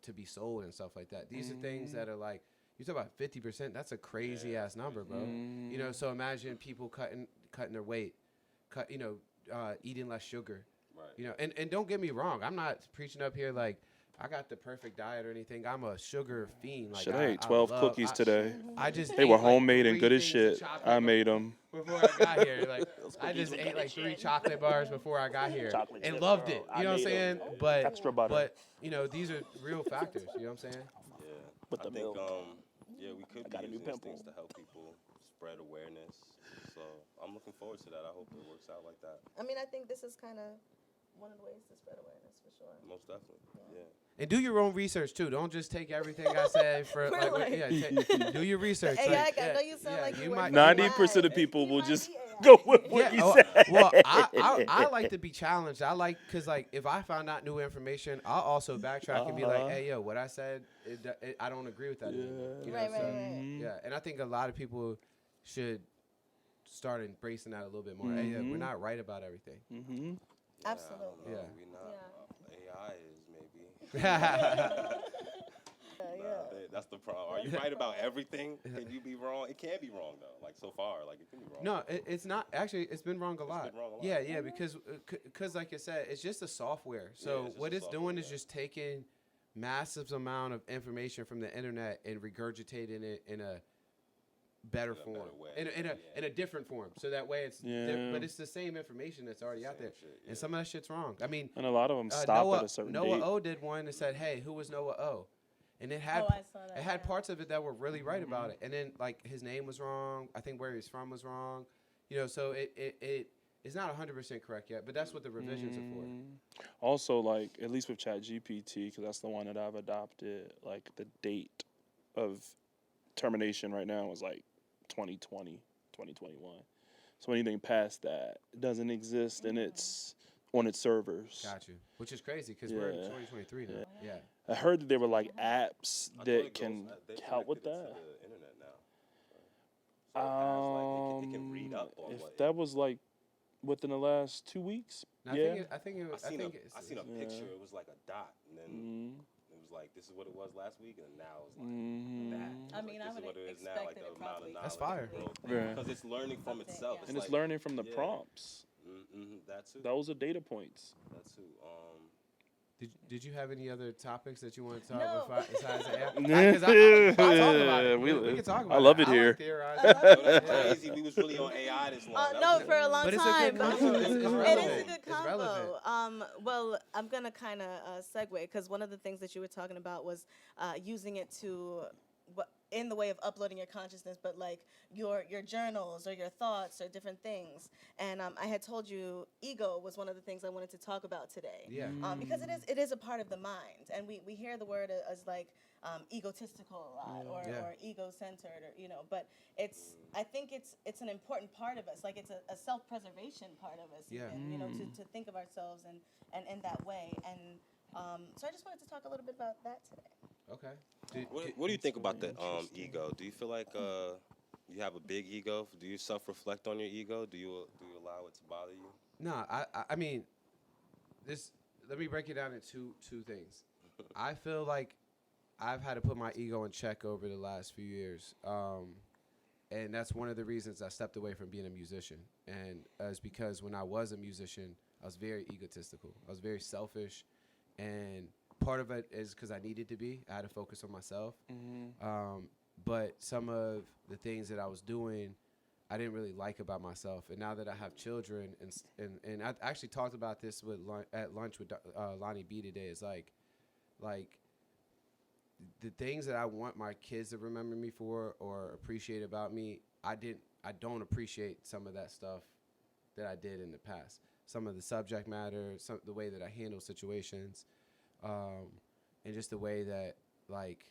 to be sold and stuff like that. These are things that are like, you talk about 50%, that's a crazy ass number, bro. You know, so imagine people cutting their weight, eating less sugar.
Right.
You know, and don't get me wrong, I'm not preaching up here like I got the perfect diet or anything. I'm a sugar fiend. Like
Shit, I ate 12 cookies today.
I just
They
ate,
were
like,
homemade and
3
good as
things of
shit.
chocolate
I made them.
before I got here. Like I just ate like 3 chocolate bars before I got here
Chocolate
and
chip,
loved
bro.
it.
I
You know what I'm
made 'em.
saying? But
Extra butter.
But you know, these are real factors. You know what I'm saying?
Yeah.
With
I
the
think,
milk.
yeah, we could
got
be
a new
using these
pimple.
things to help people spread awareness. So I'm looking forward to that. I hope it works out like that.
I mean, I think this is kind of one of the ways to spread awareness for sure.
Most definitely. Yeah.
And do your own research too. Don't just take everything I say for like,
Like-
do your research.
AI
Like,
I know you sound like you work
might-
for
90% of
AI.
people
You
will
might
just
be AI.
go with what you
oh,
said.
well, I like to be challenged. I like because like if I found out new information, I'll also backtrack and be like, hey yo, what I said, I don't agree with that. Anymore. You know,
Right,
so,
right.
Yeah, and I think a lot of people should start embracing that a little bit more. Hey, yeah, we're not right about everything.
Mm-hmm.
Yeah,
Absolutely.
I don't know.
Yeah.
We not. AI is maybe.
Yeah.
That's the problem. Are you right about everything? Can you be wrong? It can be wrong though. Like so far, like it can be wrong.
No, it's not. Actually, it's been wrong a lot.
been wrong a lot.
Yeah, because like I said, it's just a software. So
it's just
what
a
it's
software,
doing is
yeah.
just taking massive amount of information from the internet and regurgitating it in a better
In a
form,
better way,
in
yeah.
a different form. So that way it's,
Yeah.
but it's the same information that's already out
Same
there,
shit,
and
yeah.
some of that shit's wrong. I mean,
And a lot of them stop
Noah,
at a certain
Noah
date.
O did one that said, "Hey, who was Noah O?" And it had
Oh, I saw that,
it had
yeah.
parts of it that were really right about it, and then like his name was wrong. I think where he's from was wrong. You know, so it's not 100% correct yet, but that's what the revisions are for.
Also, like, at least with ChatGPT, because that's the one that I've adopted, like, the date of termination right now is like 2020, 2021. So anything past that doesn't exist, and it's on its servers.
Got you. Which is crazy because we're in
Yeah.
2023 now. Yeah.
I heard that there were like apps
I thought
that
it
can
goes- they
help with
connected it
that.
to the internet now. So it has, like, it can read up on
If
what.
that was like within the last 2 weeks,
And
yeah.
I think it
I
was. I
seen
think
I seen a
Yeah.
picture. It was like a dot, and then
Mhm.
it was like, this is what it was last week, and now it's like
Mhm.
that.
I
It's
mean,
like,
I
this is
would
what it is now,
expect
like
that
the
it
amount of
probably
knowledge.
That's fire.
Yeah.
Because it's learning from
Something,
itself.
yeah.
And it's
like,
learning from the
yeah.
prompts.
That too.
Those are data points.
That too.
Did you have any other topics that you want to talk
No.
about besides AI? Because I'll talk about it. We can talk about it.
I love it
I
here.
like theorizing.
I love
Yo,
it.
that's
Yeah.
crazy. We was really on AI this long. That
No,
was
for a long
But it's a
time.
good combo. It's
It is
relevant.
a good
It's
combo.
relevant.
Well, I'm gonna kind of segue because one of the things that you were talking about was using it to, in the way of uploading your consciousness, but like your journals or your thoughts or different things. And I had told you ego was one of the things I wanted to talk about today.
Yeah.
Because it is a part of the mind, and we hear the word as like egotistical a lot,
Yeah.
or ego-centered, or but I think it's an important part of us, like it's a self-preservation part of us,
Yeah.
even, to think of ourselves and in that way, and so I just wanted to talk a little bit about that today.
Okay.
What do you think about the ego? Do you feel like you have a big ego? Do you self-reflect on your ego? Do you allow it to bother you?
No, I mean, this. Let me break it down into two things. I feel like I've had to put my ego in check over the last few years, and that's one of the reasons I stepped away from being a musician. And it's because when I was a musician, I was very egotistical. I was very selfish, and part of it is because I needed to be. I had to focus on myself. But some of the things that I was doing, I didn't really like about myself. And now that I have children, and I actually talked about this at lunch with Lonnie B today, is like the things that I want my kids to remember me for or appreciate about me, I don't appreciate some of that stuff that I did in the past. Some of the subject matter, the way that I handle situations, and just the way that like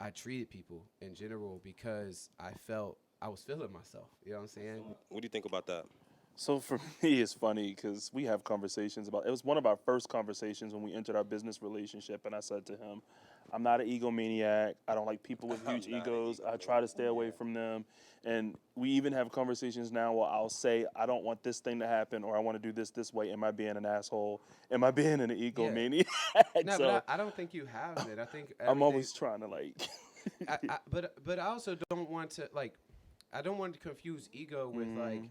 I treated people in general, because I was feeling myself. You know what I'm saying?
What do you think about that?
So for me, it's funny because we have conversations about. It was one of our first conversations when we entered our business relationship, and I said to him, "I'm not an egomaniac. I don't like people with huge egos. I try to stay away from them." And we even have conversations now where I'll say, "I don't want this thing to happen," or "I want to do this way." Am I being an asshole? Am I being an egomaniac?
No,
So
but I don't think you have it. I think
I'm always trying to like.
but I also don't want to I don't want to confuse ego with like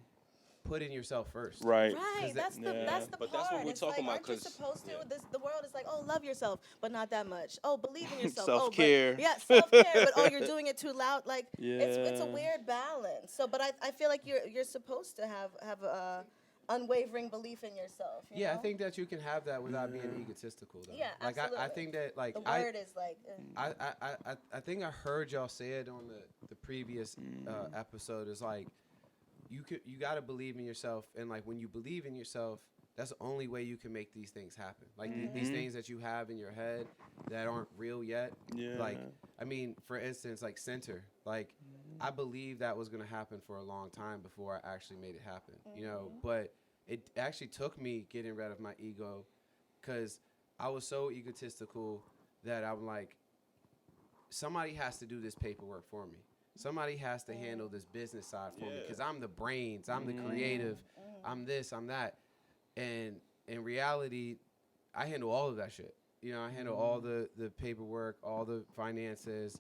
putting yourself first.
Right.
Right, that's the
yeah.
that's the
But
part.
that's what we're
It's
talking
like,
about,
aren't you
'cause-
supposed to?
yeah.
The world is like, oh, love yourself, but not that much. Oh, believe in yourself.
Self-care.
Oh, yeah, self-care. But oh, you're doing it too loud. Like it's a
Yeah.
weird balance. So, but I feel like you're supposed to have a unwavering belief in yourself. You
Yeah,
know?
I think that you can have that without being egotistical though.
Yeah,
like I
absolutely.
think that like
the word is like.
I think I heard y'all say it on the previous episode. Is like you got to believe in yourself, and like when you believe in yourself, that's the only way you can make these things happen. Like these things that you have in your head that aren't real yet.
Yeah.
Like I mean, for instance, like center. Like I believe that was gonna happen for a long time before I actually made it happen. You know, but it actually took me getting rid of my ego, because I was so egotistical that I'm like, somebody has to do this paperwork for me. Somebody has to handle this business side for me, because I'm the brains, I'm the creative, I'm this, I'm that. And in reality, I handle all of that shit. You know, I handle all the paperwork, all the finances.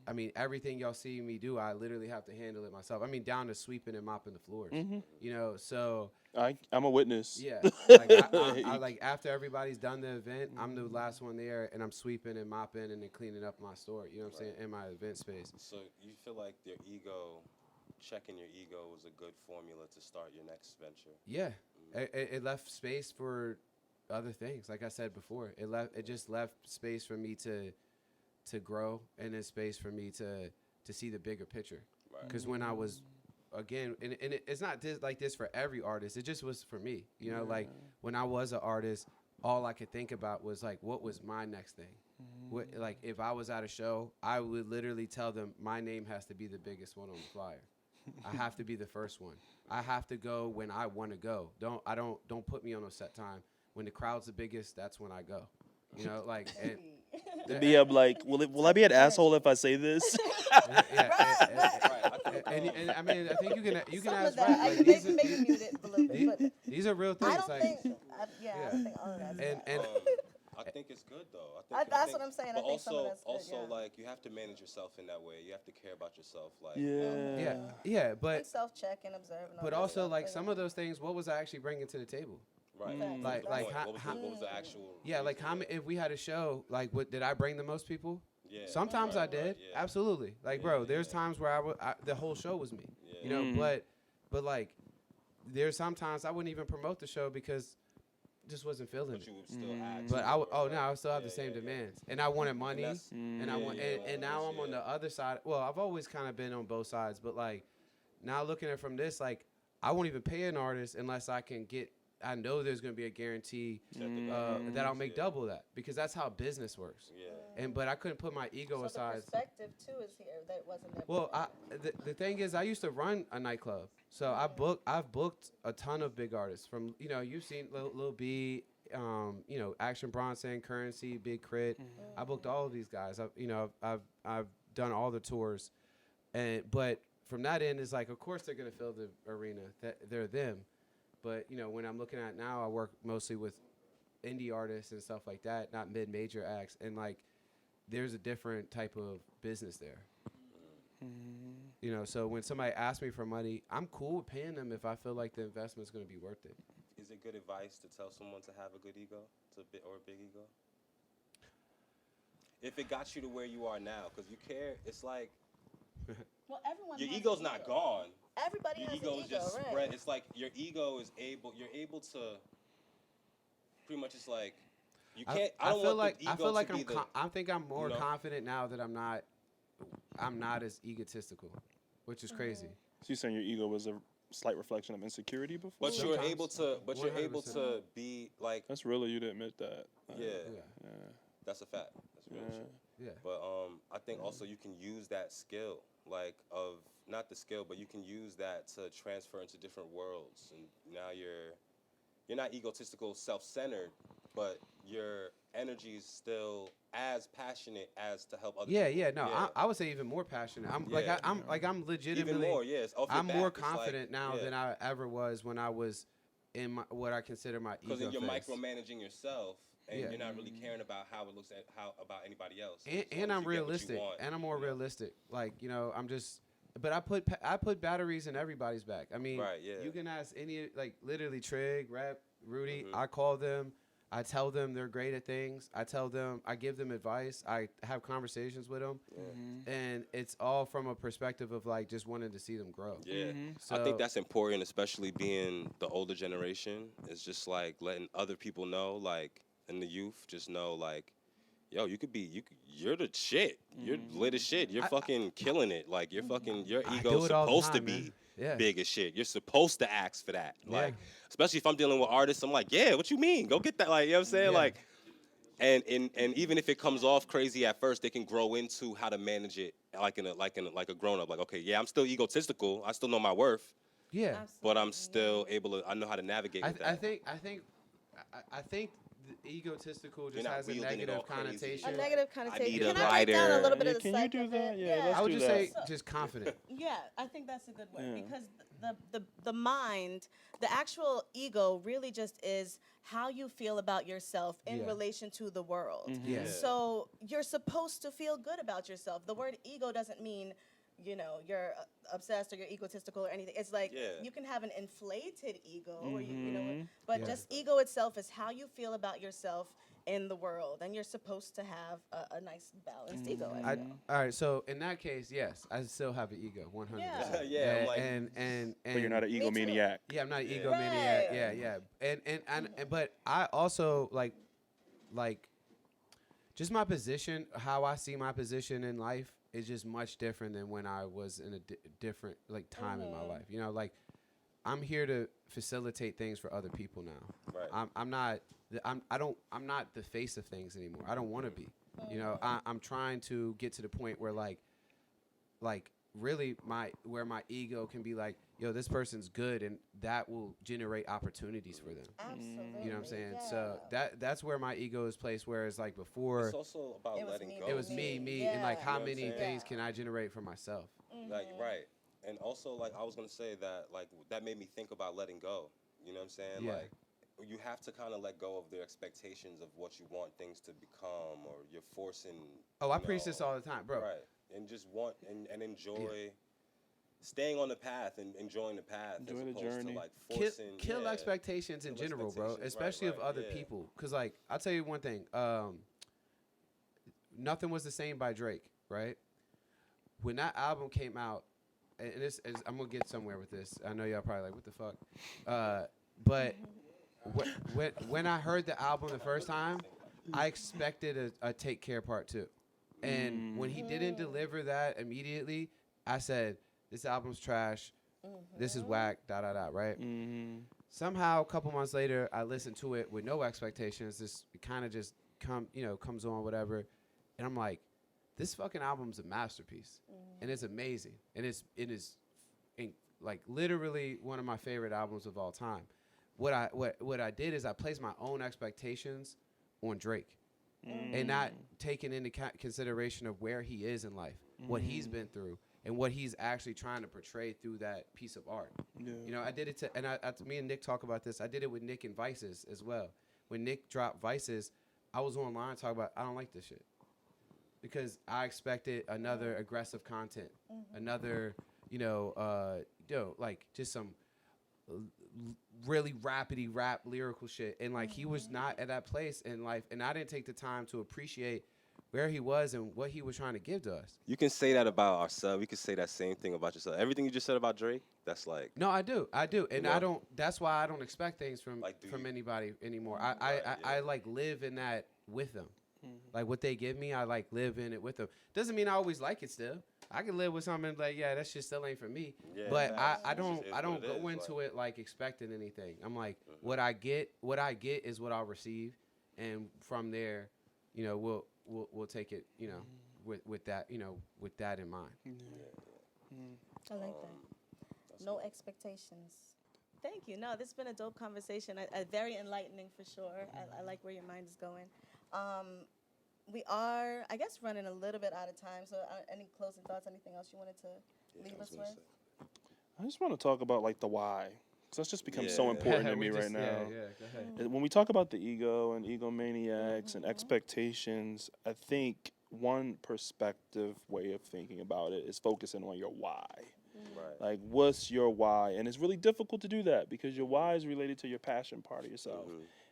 I mean, everything y'all see me do, I literally have to handle it myself. I mean, down to sweeping and mopping the floors. You know, so
I'm a witness.
yeah. Like I like after everybody's done the event, I'm the last one there, and I'm sweeping and mopping and then cleaning up my store. You know what I'm saying? In my event space.
So you feel like your ego, checking your ego, was a good formula to start your next venture?
Yeah, it left space for other things. Like I said before, it just left space for me to grow, and then space for me to see the bigger picture. Because when I was, again, and it's not like this for every artist. It just was for me. You know, like when I was an artist, all I could think about was like, what was my next thing? Like if I was at a show, I would literally tell them my name has to be the biggest one on the flyer. I have to be the first one. I have to go when I want to go. Don't put me on a set time. When the crowd's the biggest, that's when I go. You know, like
Be up like, will I be an asshole if I say this?
and I mean, I think you can
Some
ask
of that,
right. Like,
maybe mute it a little bit, but
these are real things.
I don't
like,
think. I think all of that's
and
bad.
I think it's good though.
That's what I'm saying.
But
I think some of that's good.
also
Yeah.
like you have to manage yourself in that way. You have to care about yourself. Like
but
And self-check and observe. And all
but
that
also
stuff,
like
but
some of those things, what was I actually bringing to the table?
right.
Facts.
Like
what was the actual?
Yeah, like
reason?
if we had a show, like what did I bring the most people?
Yeah.
Sometimes
right,
I did,
right, yeah.
absolutely. Like, bro, there's times where the whole show was me,
Yeah.
you know. But like, there's sometimes I wouldn't even promote the show because just wasn't feeling
But
it.
you would still ask.
But I would still have the same
yeah.
demands, and I wanted money,
that's-
and I want,
yeah,
and now I'm on the other side. Well, I've always kind of been on both sides, but like, now looking at it from this, like, I won't even pay an artist unless I can get. I know there's going to be a guarantee that I'll make double that because that's how business works.
Yeah.
But I couldn't put my ego
So the
aside.
perspective too is here. That wasn't there.
Well,
before.
the thing is, I used to run a nightclub, so I've booked a ton of big artists from you've seen Lil B, Action Bronson, Currency, Big Crit. I booked all of these guys. I've done all the tours, but from that end, it's like of course they're gonna fill the arena. They're them, but when I'm looking at now, I work mostly with indie artists and stuff like that, not mid-major acts, and like there's a different type of business there. So when somebody asks me for money, I'm cool with paying them if I feel like the investment's going to be worth it.
Is it good advice to tell someone to have a good ego, or a big ego? If it got you to where you are now, because you care, it's like
Well, everyone.
your
has
ego's
an
not
ego.
gone.
Everybody
Your
has
ego
an
is
ego,
just
right?
spread. It's like your ego is you're able to pretty much. It's like you can't. I don't want the ego
I feel like
to be the.
I think I'm more
you know?
confident now that I'm not as egotistical, which is crazy.
So you're saying your ego was a slight reflection of insecurity before?
But you're
Sometimes.
able to. But you're able
100%.
to be like.
That's real of you to admit that.
Yeah,
Yeah.
that's a fact. That's real shit.
Yeah.
But I think also you can use that skill, like of not the skill, but you can use that to transfer into different worlds. And now you're not egotistical, self-centered, but your energy is still as passionate as to help other people.
Yeah. No, I would say even more passionate. I'm I'm legitimately.
Even more, yes. Off your
I'm
back,
more
it's like,
confident now than I ever was when I was in what I consider my ego
because you're
phase.
micromanaging yourself, and
Yeah.
you're not really caring about how it looks about anybody else.
And
As long as
I'm
you get what you
realistic,
want,
and I'm more
you know?
realistic. Like I'm just, but I put batteries in everybody's back. I mean,
Right, yeah.
you can ask any literally Trig, Rap, Rudy.
Mhm.
I call them. I tell them they're great at things. I give them advice. I have conversations with them, and it's all from a perspective of like just wanting to see them grow.
Yeah,
So
I think that's important, especially being the older generation. It's just like letting other people know, like, and the youth just know, like, yo, you're the shit. You're lit as shit. You're fucking killing it. Like, your
I
ego's
do it all the
supposed to
time,
be
man. Yeah.
big as shit. You're supposed to ask for that.
Yeah.
Like, especially if I'm dealing with artists, I'm like, yeah, what you mean? Go get that. Like, you know what I'm saying?
Yeah.
Like, and even if it comes off crazy at first, they can grow into how to manage it like a grown up. Like, okay, yeah, I'm still egotistical. I still know my worth,
Yeah.
but I'm still able to. I know how to navigate with that.
I think the egotistical just
not
has a
wielding it
negative
all crazy.
connotation.
A negative connotation.
need a
Can I break down a
lighter.
little bit
Yeah,
of the
can you
psych
do
of
that?
it?
Yeah, let's
I would
do
just
that.
say just confident.
Yeah, I think that's a good word
Yeah.
because the mind, the actual ego, really just is how you feel about yourself in
Yeah.
relation to the world.
Yeah.
So you're supposed to feel good about yourself. The word ego doesn't mean you're obsessed or you're egotistical or anything. It's like
Yeah.
you can have an inflated ego, or but just ego itself is how you feel about yourself in the world, and you're supposed to have a nice balanced ego. I feel.
All right, so in that case, yes, I still have an ego, 100%.
Yeah, I'm like-
and
But you're not an
too.
egomaniac.
yeah, I'm not an
Yeah.
egomaniac.
Right.
Yeah. And but I also like just my position, how I see my position in life is just much different than when I was in a different time in my life. Like I'm here to facilitate things for other people now.
Right.
I'm not the face of things anymore. I don't want to be. You know, I'm trying to get to the point where like really where my ego can be like, yo, this person's good, and that will generate opportunities for them.
Absolutely.
You know what I'm saying?
Yeah.
So that's where my ego is placed. Whereas like before,
It's also about
It was
letting
me,
go.
it was me,
Yeah.
and like
You
how
know what I'm
many
saying?
things can I generate for myself?
Like, right. And also, like, I was going to say that, like, that made me think about letting go. You know what I'm saying?
Yeah.
Like, you have to kind of let go of their expectations of what you want things to become, or you're forcing.
Oh, I
you
preach
know,
this all the time, bro.
Right. And just want and enjoy staying on the path and enjoying the path
Enjoy
as
the
opposed
journey.
to like
Kill,
forcing.
kill
yeah.
expectations in
Kill
general, bro,
expectations,
especially of
right,
other
yeah.
people. Cause like I'll tell you one thing, Nothing Was the Same by Drake, right? When that album came out, and I'm gonna get somewhere with this. I know y'all probably like, what the fuck? But when I heard the album the first time, I expected a Take Care Part 2. And when he didn't deliver that immediately, I said, this album's trash. This is whack, right? Somehow, a couple months later, I listened to it with no expectations. It kind of just comes on, whatever. And I'm like, this fucking album's a masterpiece. And it's amazing. And it is like literally one of my favorite albums of all time. What I did is I placed my own expectations on Drake. And not taking into consideration of where he is in life, what he's been through, and what he's actually trying to portray through that piece of art.
Yeah.
You know, I did it me and Nick talk about this. I did it with Nick and Vices as well. When Nick dropped Vices, I was online talking about, I don't like this shit. Because I expected another aggressive content, another, like just some really rapidy rap lyrical shit, and like he was not at that place in life, and I didn't take the time to appreciate where he was and what he was trying to give to us.
You can say that about ourselves. You can say that same thing about yourself. Everything you just said about Drake, that's like.
No, I do, and
Yeah.
I don't. That's why I don't expect things from
Like,
anybody anymore.
Right,
I
yeah.
like live in that with them. Like what they give me, I like live in it with them. Doesn't mean I always like it still. I can live with something like, yeah, that shit still ain't for me.
Yeah,
But
facts.
I
It just
don't
is
I don't
what it
go
is,
into
like-
it like expecting anything. I'm like, what I get is what I'll receive, and from there, we'll take it, with that with that in mind.
I like that. No expectations. Thank you. No, this has been a dope conversation. Very enlightening for sure. I like where your mind is going. We are, I guess, running a little bit out of time. So, any closing thoughts? Anything else you wanted to leave us with?
I just want to talk about like the why, because that's just become so
Yeah.
important to me
We
right
just-
now.
Yeah, go ahead.
And when we talk about the ego and egomaniacs and expectations, I think one perspective way of thinking about it is focusing on your why.
Right.
Like, what's your why? And it's really difficult to do that because your why is related to your passion part of yourself.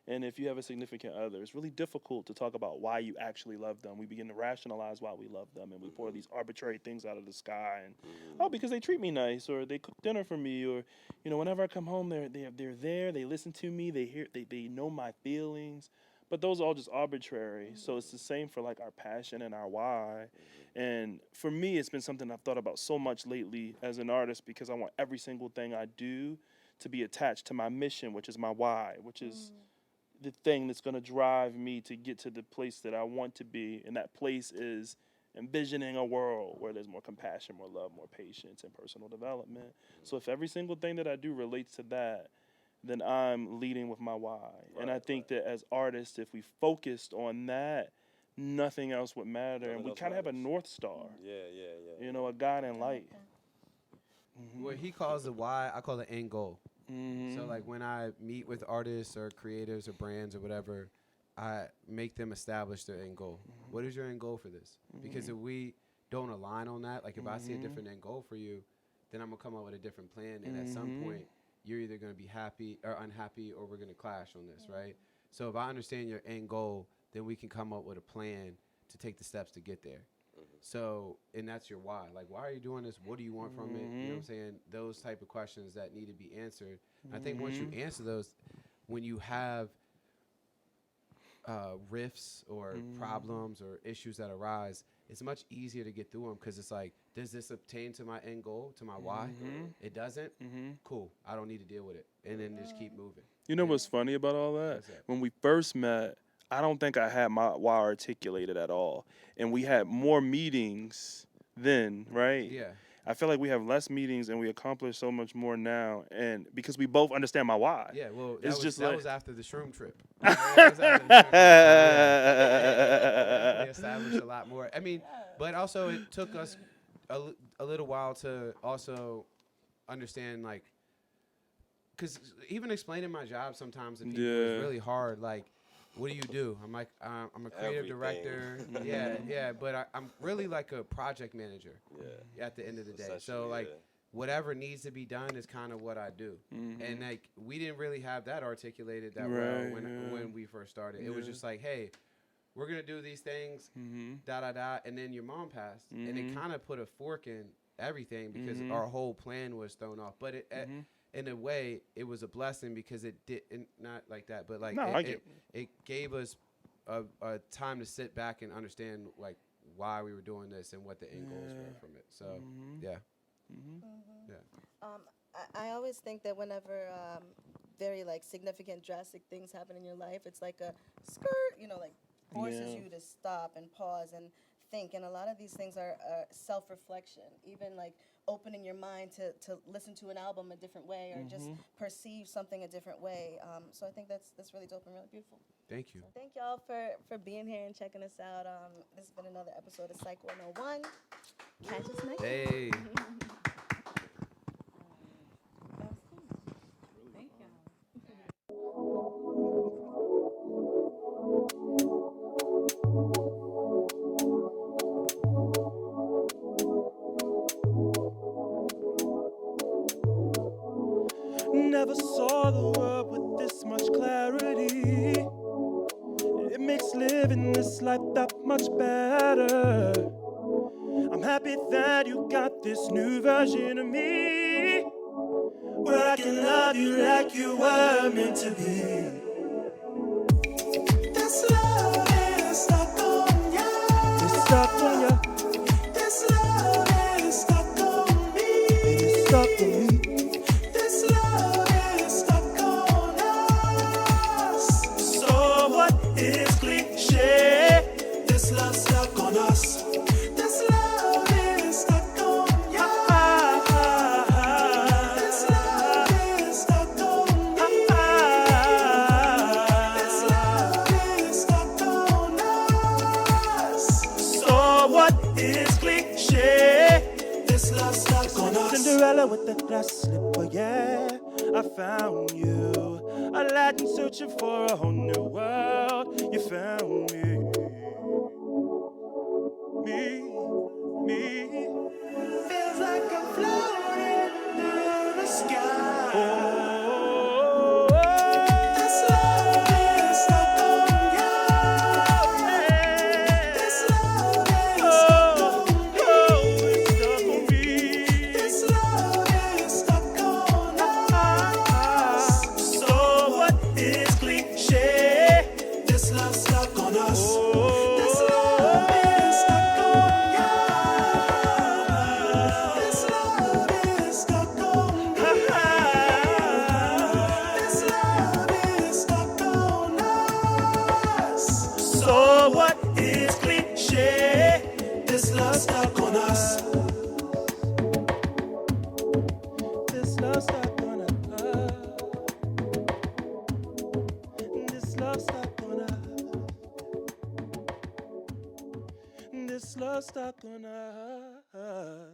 And if you have a significant other, it's really difficult to talk about why you actually love them. We begin to rationalize why we love them, and we pour these arbitrary things out of the sky. And oh, because they treat me nice, or they cook dinner for me, or whenever I come home, they're there. They listen to me. They know my feelings. But those are all just arbitrary. So it's the same for like our passion and our why. And for me, it's been something I've thought about so much lately as an artist, because I want every single thing I do to be attached to my mission, which is my why, which is the thing that's going to drive me to get to the place that I want to be. And that place is envisioning a world where there's more compassion, more love, more patience, and personal development. So if every single thing that I do relates to that, then I'm leading with my why. And I think that as artists, if we focused on that, nothing else would matter.
Nothing
And we
else
kind of have a
matters.
North Star,
Yeah.
a guiding light.
What he calls the why, I call the end goal. So like when I meet with artists or creators or brands or whatever, I make them establish their end goal. What is your end goal for this? Because if we don't align on that, like if I see a different end goal for you, then I'm gonna come up with a different plan, and at some point you're either gonna be happy or unhappy, or we're gonna clash on this, right? So if I understand your end goal, then we can come up with a plan to take the steps to get there. So, and that's your why. Like, why are you doing this? What do you want from it? You know what I'm saying? Those type of questions that need to be answered. And I think once you answer those, when you have rifts or problems or issues that arise, it's much easier to get through them, because it's like, does this obtain to my end goal, to my why? It doesn't? Cool. I don't need to deal with it. And then just keep moving.
You know what's funny about all that?
What's that?
When we first met, I don't think I had my why articulated at all. And we had more meetings then, right?
Yeah.
I feel like we have less meetings and we accomplish so much more now, and because we both understand my why.
Yeah, well,
It's just
that
like-
was after the shroom trip. That was after the shroom trip. Yeah. We established a lot more. I mean, but also it took us a little while to also understand, like, because even explaining my job sometimes to people is really hard. Like, what do you do? I'm like, I'm a creative director. Yeah, but I'm really like a project manager.
Yeah.
At the end of the day, so
Essentially,
like
yeah.
whatever needs to be done is kind of what I do. And like we didn't really have that articulated that
Right,
well
yeah.
when we first started. It was
Yeah.
just like, hey, we're gonna do these things, da da da, and then your mom passed, and it kind of put a fork in everything because our whole plan was thrown off. But it, in a way, it was a blessing because it did not like that, but like
No, I get-
it gave us a time to sit back and understand like why we were doing this and what the end goals were from it. So yeah.
I always think that whenever very like significant, drastic things happen in your life, it's like a skirt, like forces
Yeah.
you to stop and pause and think. And a lot of these things are self-reflection, even like opening your mind to listen to an album a different way or just perceive something a different way. So I think that's really dope and really beautiful.
Thank you.
So thank y'all for being here and checking us out. This has been another episode of Psych 101. Catch us next time.
Hey.
Thank y'all.
Never saw the world with this much clarity. It makes living this life that much better. I'm happy that you got this new version of me, where I can love you like you were meant to be. This love is stuck on ya. It's stuck on ya. This love is stuck on me. It's stuck on me. This love is stuck on us. So what is cliche? This love stuck on us. This love is stuck on ya. This love is stuck on me. This love is stuck on us. So what is cliche? This love stuck on us. Cinderella with the glass slipper, yeah. I found you. Aladdin searching for a whole new world. You found me. Me. Feels like I'm floating through the sky. Oh, this love is stuck on you. This love is stuck on me. This love is stuck on us. So what is cliche? This love stuck on us. This love is stuck on you. This love is stuck on me. This love is stuck on us. So what is cliche? This love stuck on us. This love stuck on us. This love stuck on us. This love stuck on us.